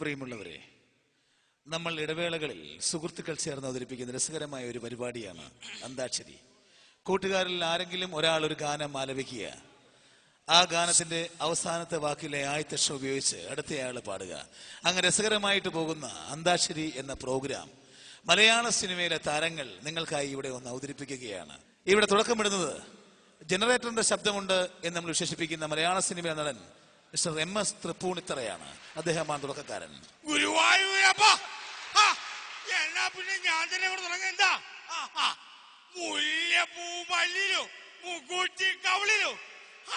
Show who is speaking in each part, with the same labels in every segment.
Speaker 1: പ്രിയമുള്ളവരെ, നമ്മൾ ഇടവേളകളിൽ സുഹൃത്തുക്കൾ ചേർന്ന് അവതരിപ്പിക്കുന്ന രസകരമായ ഒരു പരിപാടിയാണ് അന്താക്ഷരി. കൂട്ടുകാരിൽ ആരെങ്കിലും ഒരാൾ ഒരു ഗാനം ആലപിക്കുക. ആ ഗാനത്തിന്റെ അവസാനത്തെ വാക്കിലെ ആയത്തക്ഷരം ഉപയോഗിച്ച് അടുത്തയാൾ പാടുക. അങ്ങനെ രസകരമായിട്ട് പോകുന്ന അന്താക്ഷരി എന്ന പ്രോഗ്രാം മലയാള സിനിമയിലെ താരങ്ങൾ നിങ്ങൾക്കായി ഇവിടെ ഒന്ന് അവതരിപ്പിക്കുകയാണ്. ഇവിടെ തുടക്കമിടുന്നത് ജനറേറ്ററിന്റെ ശബ്ദമുണ്ട് എന്ന് നമ്മൾ വിശേഷിപ്പിക്കുന്ന മലയാള സിനിമയിലെ നടൻ മിസ്റ്റർ MS തൃപ്പൂണിത്തറയാണ്. അദ്ദേഹമാണ് തുടക്കക്കാരൻ.
Speaker 2: ഗുരുവായൂരപ്പ, എന്നാ പിന്നെ ഞാൻ തന്നെ ഇവിടെ തുടങ്ങാ? മുല്ലപ്പൂ മല്ലിലോ മുക്കൂറ്റി കവളിലോ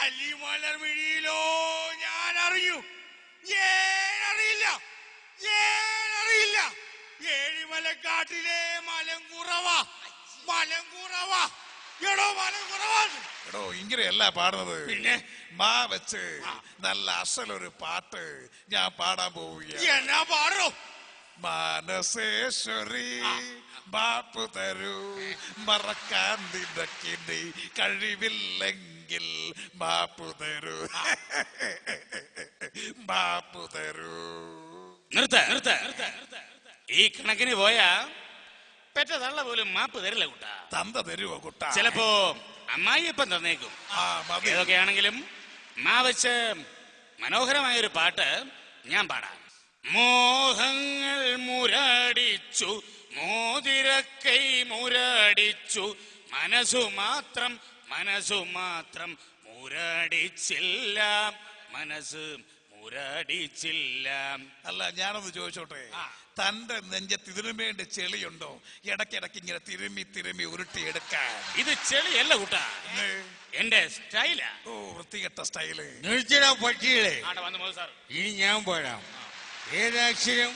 Speaker 2: അല്ലിമലർ മിഴിയിലോ ഞാൻ അറിയൂ. ഏനറിയില്ല, ഏനറിയില്ല. ഏഴിമലക്കാട്ടിലെ മലങ്കുറവാ, മലങ്കുറവാ. എടോ മലങ്കുറവാ.
Speaker 3: എടോ ഇങ്ങനെയല്ല പാടുന്നത്.
Speaker 2: പിന്നെ
Speaker 3: മാ വെച്ച് നല്ല അസലൊരു പാട്ട് ഞാൻ പാടാൻ പോവുകയാണ്.
Speaker 2: എന്നാ പാടോ?
Speaker 3: മാനസേശ്വരി മാപ്പ് തരൂ, മറക്കാൻ നിനക്കിനി കഴിവില്ലെങ്കിൽ മാപ്പ് തരൂ, മാപ്പ് തരൂ.
Speaker 2: ഈ കണക്കിന് പോയാ പെറ്റ തള്ള പോലും മാപ്പ് തരില്ല കുട്ടാ.
Speaker 3: തന്ത തരുവോ കുട്ടാ?
Speaker 2: ചിലപ്പോ അമ്മായിയപ്പൻ തന്നേക്കും. ഏതൊക്കെയാണെങ്കിലും മാ വെച്ച് മനോഹരമായൊരു പാട്ട് ഞാൻ പാടാം. മോഹങ്ങൾ മുരടിച്ചു, മോതിരക്കൈ മുരടിച്ചു, മനസ്സു മാത്രം മുരടിച്ചില്ല, മനസ്സ് മുരടിച്ചില്ല.
Speaker 3: അല്ല, ഞാനൊന്ന് ചോദിച്ചോട്ടെ, തന്റെ നെഞ്ചത്ത് ഇതിനു വേണ്ടി ചെളിയുണ്ടോ? ഇടയ്ക്കിടയ്ക്ക് ഇങ്ങനെ തിരുമ്മി ഉരുട്ടിയെടുക്കാൻ.
Speaker 2: ഇത് ചെളിയല്ല കൂട്ടാ, എന്റെ സ്റ്റൈലാ.
Speaker 3: ഓ, വൃത്തികെട്ട സ്റ്റൈല്.
Speaker 4: പറ്റിയില്ലേ?
Speaker 2: സാർ,
Speaker 4: ഇനി ഞാൻ പാടാം. ഏതാക്ഷരം?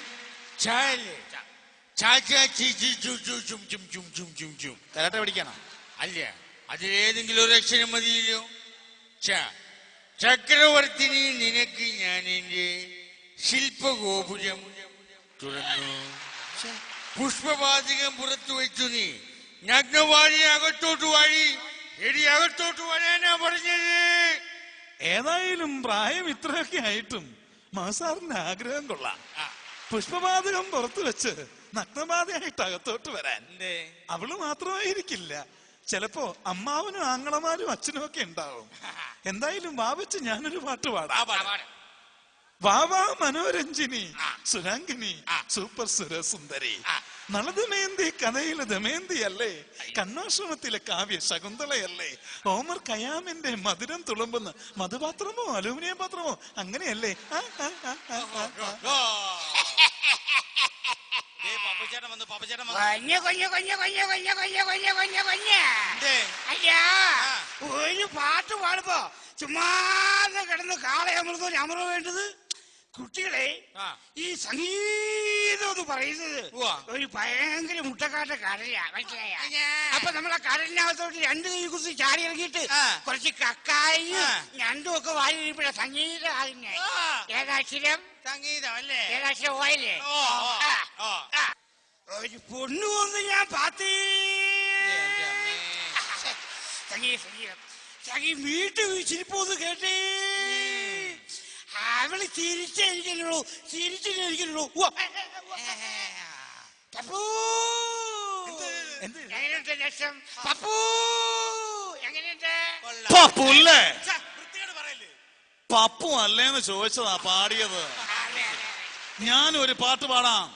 Speaker 1: കരാട്ട പഠിക്കണം.
Speaker 4: അല്ല, അതിലേതെങ്കിലും ഒരു അക്ഷരം മതിയല്ലോ. ചക്രവർത്തിനി നിനക്ക് ഞാൻ എന്റെ ശില്പഗോപുരം തുറന്നു, പുഷ്പവാതികം പുറത്തു വെച്ചു, നീ നഗ്നവാഴി അകത്തോട്ട് വാഴി. എടി അകത്തോട്ട് വരാനാ പറഞ്ഞത്.
Speaker 1: ഏതായാലും പ്രായം ഇത്രയൊക്കെ ആയിട്ടും മാസാറിന്റെ ആഗ്രഹം കൊള്ളാം. പുഷ്പവാതകം പുറത്തു വെച്ച് നഗ്നബാധയായിട്ട് അകത്തോട്ട് വരാൻ. അവള് മാത്രമായിരിക്കില്ല, ചിലപ്പോ അമ്മാവനും ആങ്ങളമാരും അച്ഛനും ഒക്കെ ഉണ്ടാവും. എന്തായാലും വാവച്ച് ഞാനൊരു പാട്ട് പാടാം. വാവാ മനോരഞ്ജിനി സുരാംഗിനി സൂപ്പർ സുരസുന്ദരി, നളദമയന്തി കഥയിലെ ദമയന്തിയല്ലേ, കണ്ണാശ്രമത്തിലെ കാവ്യ ശകുന്തളയല്ലേ, ഓമർ കയാമിന്റെ മധുരം തുളുമ്പുന്ന മധുപാത്രമോ അലൂമിനിയം പാത്രമോ അങ്ങനെയല്ലേ.
Speaker 2: ഒരു പാട്ട് പാടുമ്പോ ചുമ്മാ കിടന്ന് കാളയമൃതോ അമൃതോ വേണ്ടത്. കുട്ടികളെ, ഈ സംഗീതം എന്ന് പറയുന്നത് ഒരു ഭയങ്കര മുട്ടക്കാട്ട കടലാ, മനസ്സിലായ? അപ്പൊ നമ്മൾ ആ കടലിനകത്തോട്ട് രണ്ട് കൈ കുറിച്ച് ചാടി ഇറങ്ങിയിട്ട് കുറച്ച് കക്കായും ഞണ്ടും ഒക്കെ വാരി കഴിയുമ്പോഴാ സംഗീതം ആകുന്നേ. ഏതാക്ഷരം? സംഗീതം അല്ലേ? ഏതാക്ഷരം? ഓയല്ലേ? ഒരു പൊണ്ണു വന്ന് ഞാൻ പാത്തേ. സംഗീതം വീട്ടു ചിരിപ്പോന്ന് കേട്ടേ. അവള് ചിരിച്ചിരിക്കണോ? ചിരിച്ചിരിക്കണോ? പപ്പു എങ്ങനെയുണ്ട് ലക്ഷം? പപ്പു എങ്ങനെയുണ്ട്?
Speaker 1: പപ്പു അല്ലേന്ന് ചോദിച്ചതാ പാടിയത്. ഞാനൊരു പാട്ട് പാടാം,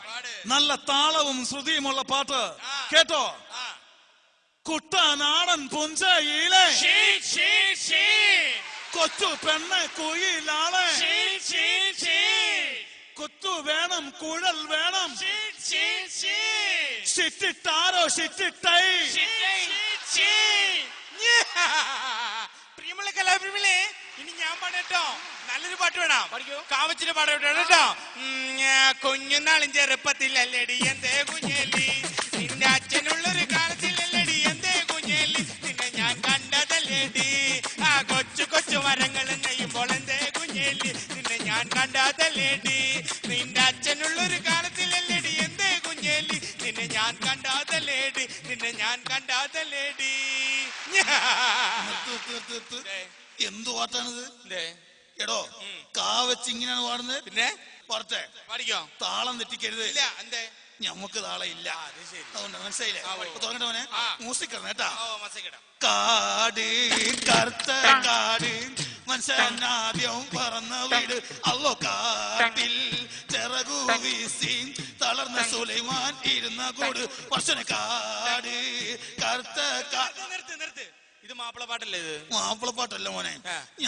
Speaker 1: നല്ല താളവും ശ്രുതിയുമുള്ള പാട്ട്. കേട്ടോ? കുട്ടനാടൻ പുഞ്ചയിലെ കൊച്ചു പെണ്ണ് കുയിലാളെ, കുത്തു വേണം കുഴൽ വേണം, ഷിറ്റിട്ടാരോ ഷിറ്റിട്ടൈ.
Speaker 2: പ്രിയമുള്ള കലാപ്രേമികളെ, ഇനി ഞാൻ പാടട്ടോ. നല്ലൊരു പാട്ട് വേണം, കാവച്ചിന്റെ പാട്ട് കേട്ടോ. കുഞ്ഞുനാളും ചെറുപ്പത്തിലല്ലടി എന്തേ കുഞ്ഞേലി, നിന്റെ അച്ഛനുള്ളൊരു കാലത്തിലല്ലടി എന്തേ കുഞ്ഞേലി, നിന്നെ ഞാൻ കണ്ടതല്ലേടി. ആ കൊച്ചു കൊച്ചു മരങ്ങൾ നെയ്യുമ്പോൾ എന്തേ കുഞ്ഞേലി, നിന്നെ ഞാൻ കണ്ടതല്ലേടി. നിന്റെ അച്ഛനുള്ളൊരു കാലത്തിലല്ലടി എന്തേ കുഞ്ഞേലി, നിന്നെ ഞാൻ കണ്ടതല്ലേടി, നിന്നെ ഞാൻ കണ്ടതല്ലേടി.
Speaker 1: എന്തു പാട്ടാണിത്? എടോ, കാ വെച്ച് ഇങ്ങനെയാണ് പാടുന്നത്.
Speaker 2: പിന്നെ
Speaker 3: പറട്ടെ
Speaker 2: പാടിക്കോ.
Speaker 3: താളം തെറ്റിക്കരുത്.
Speaker 2: ഇല്ല എന്തേ
Speaker 3: ഞമ്മക്ക് താളം ഇല്ല.
Speaker 2: അത് ശരി.
Speaker 3: അതുകൊണ്ട് മനസ്സിലായില്ലേ? തുടങ്ങട്ടെ മോനെ. മ്യൂസിക് ഇടണം കേട്ടാ.
Speaker 2: ഓ മസക്കിടാം.
Speaker 3: കാട് കറുത്ത കാട് മനുഷ്യനാദ്യം പറന്ന വീട് അല്ലോ കാട്ടിൽ ചിറകു വീസി തളർന്ന സുലൈമാൻ ഇരുന്ന കൂട് പർശന കാട് കറുത്ത
Speaker 2: നിർത്ത്. ഇത് മാപ്പിള പാട്ടല്ലേ ഇത്?
Speaker 3: മാപ്പിളപ്പാട്ടല്ല മോനെ.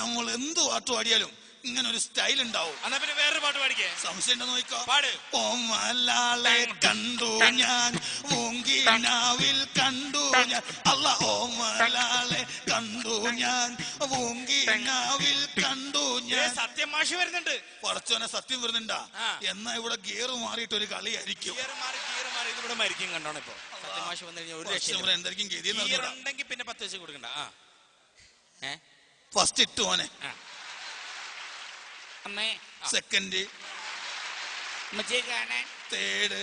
Speaker 3: നമ്മൾ എന്ത് പാട്ട് പാടിയാലും ഇങ്ങനെ ഒരു സ്റ്റൈൽ ഉണ്ടാവും.
Speaker 2: എന്നാ പിന്നെ വേറൊരു പാട്ട് പാടിക്കേ.
Speaker 3: സംശയം ഉണ്ടെന്ന് നോക്കാം.
Speaker 2: പാട്.
Speaker 3: ഓ മലാളെ കണ്ടു ഞാൻ ഊങ്കിനാവിൽ കണ്ടു ഞാൻ അല്ല ഓ മലാളെ കണ്ടു ഞാൻ ഊങ്കിനാവിൽ കണ്ടു ഞാൻ.
Speaker 2: സത്യം മാഷ് വരുന്നുണ്ട്.
Speaker 3: പടച്ചോനെ സത്യം വരുന്നുണ്ടാ? എന്നാ ഇവിടെ ഗിയർ മാറിയിട്ട് ഒരു കളിയായിരിക്കും.
Speaker 2: ഗിയർ മാറി ഇതിവിടെ മരിക്കും കണ്ടോണം. ഇപ്പൊ സത്യം മാഷ് വന്നു കഴിഞ്ഞാൽ ഒരു രക്ഷയും
Speaker 3: എന്തായിരിക്കും
Speaker 2: ഗിയർ ഉണ്ടെങ്കിൽ പിന്നെ 10 പൈസ കൊടുക്കണ്ട.
Speaker 3: ഫസ്റ്റ് ഇട്ട് മോനെ.
Speaker 2: അമ്മേ
Speaker 3: സെക്കൻഡ്
Speaker 2: അമ്മച്ചെ കാണാൻ
Speaker 3: തേർഡ്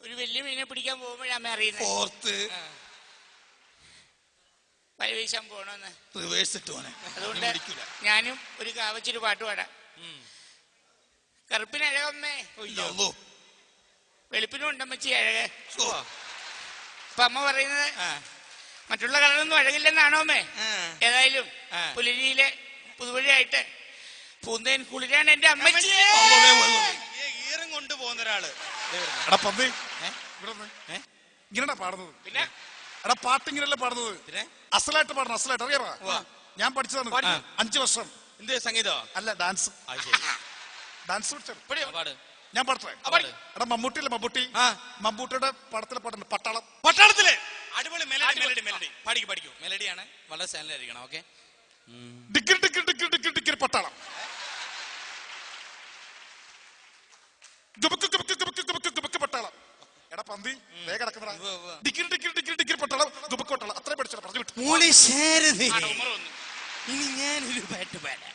Speaker 2: ഒരു വലിയ മീനെ പിടിക്കാൻ പോകുമ്പോഴമ്മ അറിയുന്നത്.
Speaker 3: ഫോർത്ത്
Speaker 2: വല വീശാൻ പോണോന്ന്.
Speaker 3: റിവേഴ്സ് ഇട്ട് മോനെ.
Speaker 2: അതുകൊണ്ട് ഞാനും ഒരു കാവച്ചൊരു പാട്ട് പാടാം. കറുപ്പിനഴകമ്മേ വെളുപ്പിനും ഉണ്ടമ്മച്ചി അഴക്. അപ്പൊ അമ്മ പറയുന്നത് മറ്റുള്ള കളറൊന്നും അഴകില്ലെന്നാണോ അമ്മേ? ഏതായാലും പുലരിയിലെ പുതുവഴിയായിട്ട് പൂന്തേൻ കുളിരാണ് എന്റെ അമ്മച്ചി. ഈറും കൊണ്ട് പോകുന്ന ഒരാള്
Speaker 3: ഇങ്ങനെ പാടുന്നത്.
Speaker 2: പിന്നെ
Speaker 3: എടാ പാട്ട് ഇങ്ങനെയല്ലേ പാടുന്നത്?
Speaker 2: പിന്നെ
Speaker 3: അസലായിട്ട് പാടണം. അസലായിട്ട് അറിയാമോ? ഞാൻ പഠിച്ചതാണ് 5 വർഷം.
Speaker 2: എന്ത് സംഗീതോ?
Speaker 3: അല്ല ഡാൻസ്. ഡാൻസ്
Speaker 2: പാട്.
Speaker 3: ഞാൻ പാടട്ടെ? എടാ മമ്മൂട്ടിയല്ലേ മമ്മൂട്ടി? മമ്മൂട്ടിയുടെ പടത്തിലെ പാട്ടുണ്ട് പട്ടാളം.
Speaker 2: പട്ടാളത്തില് അടിപൊളി മെലഡി പഠിക്കൂ. മെലഡിയാണ്, വളരെ സാലറിയിരിക്കണം. ഓക്കെ.
Speaker 3: ഡിക്കിരി ഡിക്കിരി ഡിക്കിരി ഡിക്കിരി ഡിക്കിരി പട്ടാളം. ഗബക്ക് ഗബക്ക് ഗബക്ക് ഗബക്ക് ഗബക്ക് പട്ടാളം. എടാ പന്തി വേഗം കിടക്കുന്നതാ. ഡിക്കിരി ഡിക്കിരി ഡിക്കിരി ഡിക്കിരി പട്ടാളം ഗബക്ക് പട്ടാളം. അത്രയും പഠിച്ചോ. പറഞ്ഞു വിട്ടു.
Speaker 2: ഇനി ഞാനൊരു പാട്ട് പാടാം.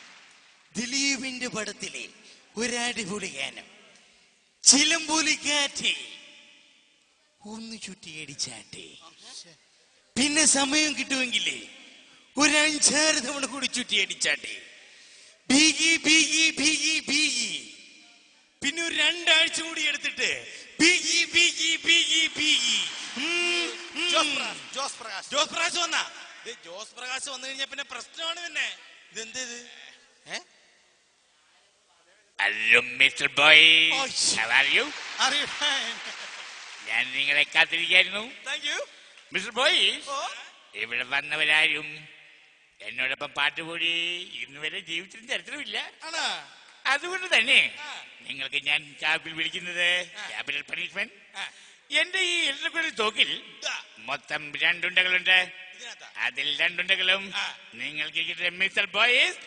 Speaker 2: ദിലീപിന്റെ പടത്തിലെ ഒരടിപൊളി ഗാനം. ചിലമ്പൊലിക്കാറ്റ് ഒന്ന് ചുറ്റിയടിച്ചാട്ടെ. പിന്നെ സമയം കിട്ടുമെങ്കിലേ ഒരു 5-6 തവണ കൂടി ചുറ്റിയടിച്ചാട്ടെ. ഭീഗി ഭീഗി ഭീഗി ഭീഗി. പിന്നെ ഒരു 2 ആഴ്ച കൂടി എടുത്തിട്ട് ഭീഗി ഭീഗി ഭീഗി ഭീഗി. ജോസ് പ്രകാശ് വന്നാ? ജോസ് പ്രകാശ് വന്നു കഴിഞ്ഞാൽ പിന്നെ പ്രശ്നമാണ്. പിന്നെ ഇതെന്തേത്?
Speaker 5: Hello, Mr. Boys. How are you? ഞാൻ നിങ്ങളെ കാത്തിരിക്കായിരുന്നു. മിസ്റ്റർ ബോയ്സ്, ഇവിടെ വന്നവരാരും എന്നോടൊപ്പം പാട്ടുകൂടി ഇന്ന് വരെ ജീവിതത്തിന് ചരിത്രമില്ല. അതുകൊണ്ട് തന്നെ നിങ്ങൾക്ക് ഞാൻ കാപ്പിൽ വിളിക്കുന്നത് ക്യാപിറ്റൽ പണിഷ്മെന്റ്. എന്റെ ഈ ഇലക്ട്രിക് തോക്കിൽ മൊത്തം 2 ഉണ്ടകളുണ്ട്. അതിൽ 2 ഉണ്ടകളും നിങ്ങൾക്ക് മിസ്റ്റർ ബോയ്സ്